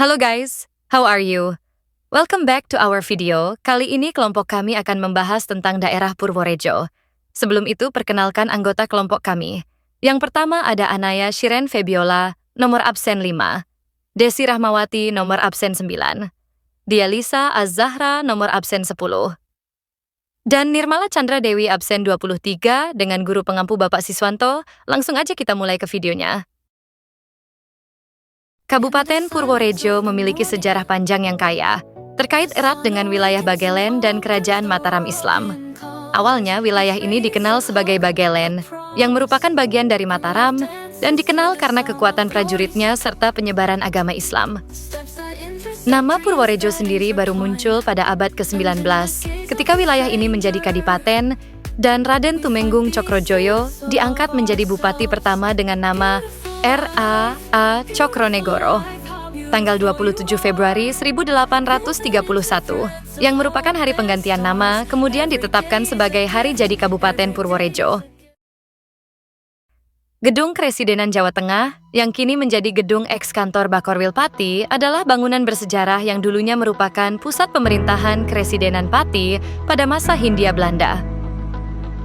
Halo guys, how are you? Welcome back to our video. Kali ini kelompok kami akan membahas tentang daerah Purworejo. Sebelum itu, perkenalkan anggota kelompok kami. Yang pertama ada Anaya Shiren Febiola, nomor absen 5. Desi Rahmawati, nomor absen 9. Dialisa Az-Zahra, nomor absen 10. Dan Nirmala Chandra Dewi absen 23 dengan guru pengampu Bapak Siswanto. Langsung aja kita mulai ke videonya. Kabupaten Purworejo memiliki sejarah panjang yang kaya, terkait erat dengan wilayah Bagelen dan Kerajaan Mataram Islam. Awalnya, wilayah ini dikenal sebagai Bagelen, yang merupakan bagian dari Mataram, dan dikenal karena kekuatan prajuritnya serta penyebaran agama Islam. Nama Purworejo sendiri baru muncul pada abad ke-19, ketika wilayah ini menjadi kadipaten, dan Raden Tumenggung Cokrojoyo diangkat menjadi bupati pertama dengan nama R.A.A. Cokronegoro, tanggal 27 Februari 1831, yang merupakan hari penggantian nama, kemudian ditetapkan sebagai Hari Jadi Kabupaten Purworejo. Gedung Kresidenan Jawa Tengah, yang kini menjadi gedung eks-kantor Bakorwil Pati, adalah bangunan bersejarah yang dulunya merupakan pusat pemerintahan Kresidenan Pati pada masa Hindia Belanda.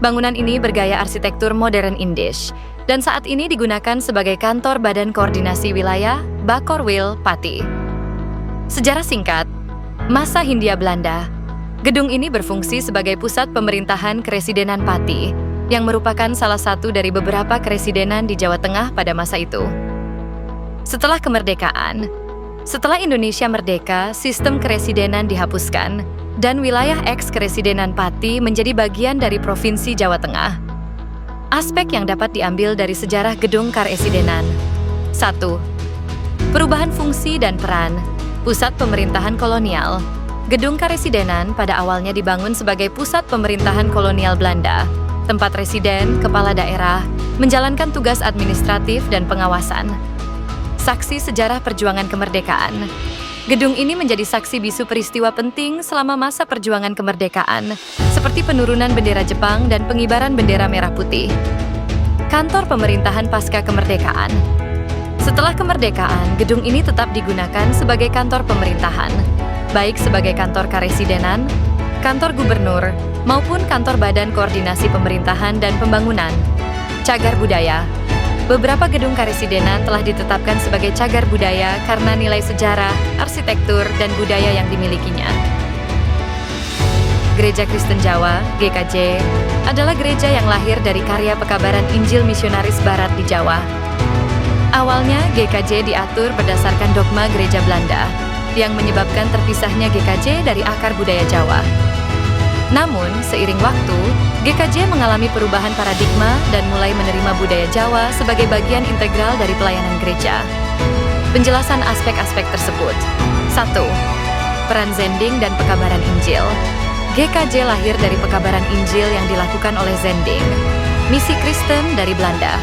Bangunan ini bergaya arsitektur modern Indisch, dan saat ini digunakan sebagai kantor Badan Koordinasi Wilayah Bakorwil Pati. Sejarah singkat, masa Hindia Belanda, gedung ini berfungsi sebagai pusat pemerintahan Kresidenan Pati, yang merupakan salah satu dari beberapa kresidenan di Jawa Tengah pada masa itu. Setelah kemerdekaan, setelah Indonesia merdeka, sistem kresidenan dihapuskan, dan wilayah eks-kresidenan Pati menjadi bagian dari Provinsi Jawa Tengah. Aspek yang dapat diambil dari sejarah gedung Karesidenan. 1. Perubahan fungsi dan peran. Pusat pemerintahan kolonial. Gedung Karesidenan pada awalnya dibangun sebagai pusat pemerintahan kolonial Belanda, tempat residen, kepala daerah, menjalankan tugas administratif dan pengawasan. Saksi sejarah perjuangan kemerdekaan. Gedung ini menjadi saksi bisu peristiwa penting selama masa perjuangan kemerdekaan, seperti penurunan bendera Jepang dan pengibaran bendera merah putih. Kantor pemerintahan pasca kemerdekaan. Setelah kemerdekaan, gedung ini tetap digunakan sebagai kantor pemerintahan, baik sebagai kantor Karesidenan, kantor gubernur, maupun kantor Badan Koordinasi Pemerintahan dan Pembangunan. Cagar budaya. Beberapa gedung Karesidenan telah ditetapkan sebagai cagar budaya karena nilai sejarah, arsitektur, dan budaya yang dimilikinya. Gereja Kristen Jawa, GKJ, adalah gereja yang lahir dari karya pekabaran Injil Misionaris Barat di Jawa. Awalnya, GKJ diatur berdasarkan dogma gereja Belanda, yang menyebabkan terpisahnya GKJ dari akar budaya Jawa. Namun, seiring waktu, GKJ mengalami perubahan paradigma dan mulai menerima budaya Jawa sebagai bagian integral dari pelayanan gereja. Penjelasan aspek-aspek tersebut. 1. Peran Zending dan pekabaran Injil. GKJ lahir dari pekabaran Injil yang dilakukan oleh Zending, misi Kristen dari Belanda.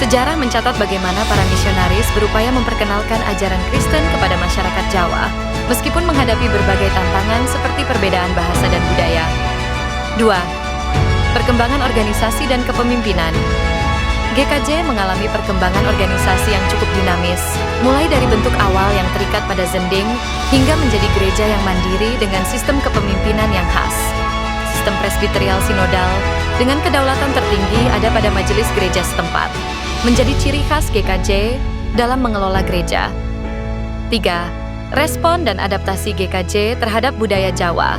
Sejarah mencatat bagaimana para misionaris berupaya memperkenalkan ajaran Kristen kepada masyarakat Jawa, meskipun menghadapi berbagai tantangan seperti perbedaan bahasa dan budaya. 2. Perkembangan organisasi dan kepemimpinan. GKJ mengalami perkembangan organisasi yang cukup dinamis, mulai dari bentuk awal yang terikat pada Zending, hingga menjadi gereja yang mandiri dengan sistem kepemimpinan yang khas. Sistem presbiterial sinodal, dengan kedaulatan tertinggi ada pada majelis gereja setempat, menjadi ciri khas GKJ dalam mengelola gereja. 3. Respon dan adaptasi GKJ terhadap budaya Jawa.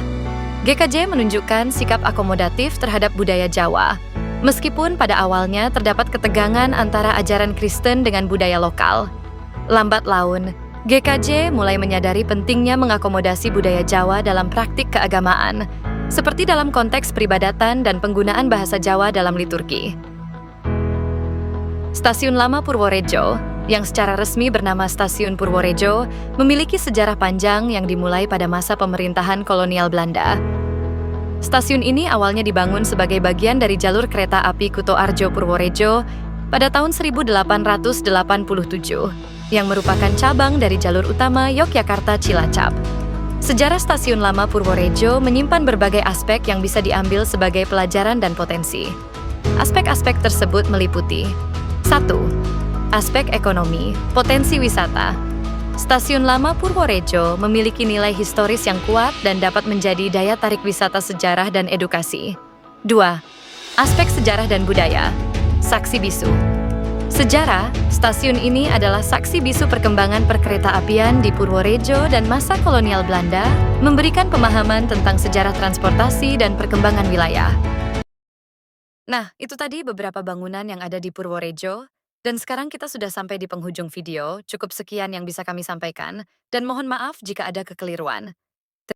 GKJ menunjukkan sikap akomodatif terhadap budaya Jawa, meskipun pada awalnya terdapat ketegangan antara ajaran Kristen dengan budaya lokal. Lambat laun, GKJ mulai menyadari pentingnya mengakomodasi budaya Jawa dalam praktik keagamaan, seperti dalam konteks peribadatan dan penggunaan bahasa Jawa dalam liturgi. Stasiun Lama Purworejo, yang secara resmi bernama Stasiun Purworejo, memiliki sejarah panjang yang dimulai pada masa pemerintahan kolonial Belanda. Stasiun ini awalnya dibangun sebagai bagian dari jalur kereta api Kutoarjo Purworejo pada tahun 1887, yang merupakan cabang dari jalur utama Yogyakarta Cilacap. Sejarah Stasiun Lama Purworejo menyimpan berbagai aspek yang bisa diambil sebagai pelajaran dan potensi. Aspek-aspek tersebut meliputi 1. Aspek ekonomi, potensi wisata. Stasiun Lama Purworejo memiliki nilai historis yang kuat dan dapat menjadi daya tarik wisata sejarah dan edukasi. 2. Aspek sejarah dan budaya. Saksi bisu. Sejarah, stasiun ini adalah saksi bisu perkembangan perkereta-apian di Purworejo dan masa kolonial Belanda, memberikan pemahaman tentang sejarah transportasi dan perkembangan wilayah. Nah, itu tadi beberapa bangunan yang ada di Purworejo, dan sekarang kita sudah sampai di penghujung video. Cukup sekian yang bisa kami sampaikan, dan mohon maaf jika ada kekeliruan.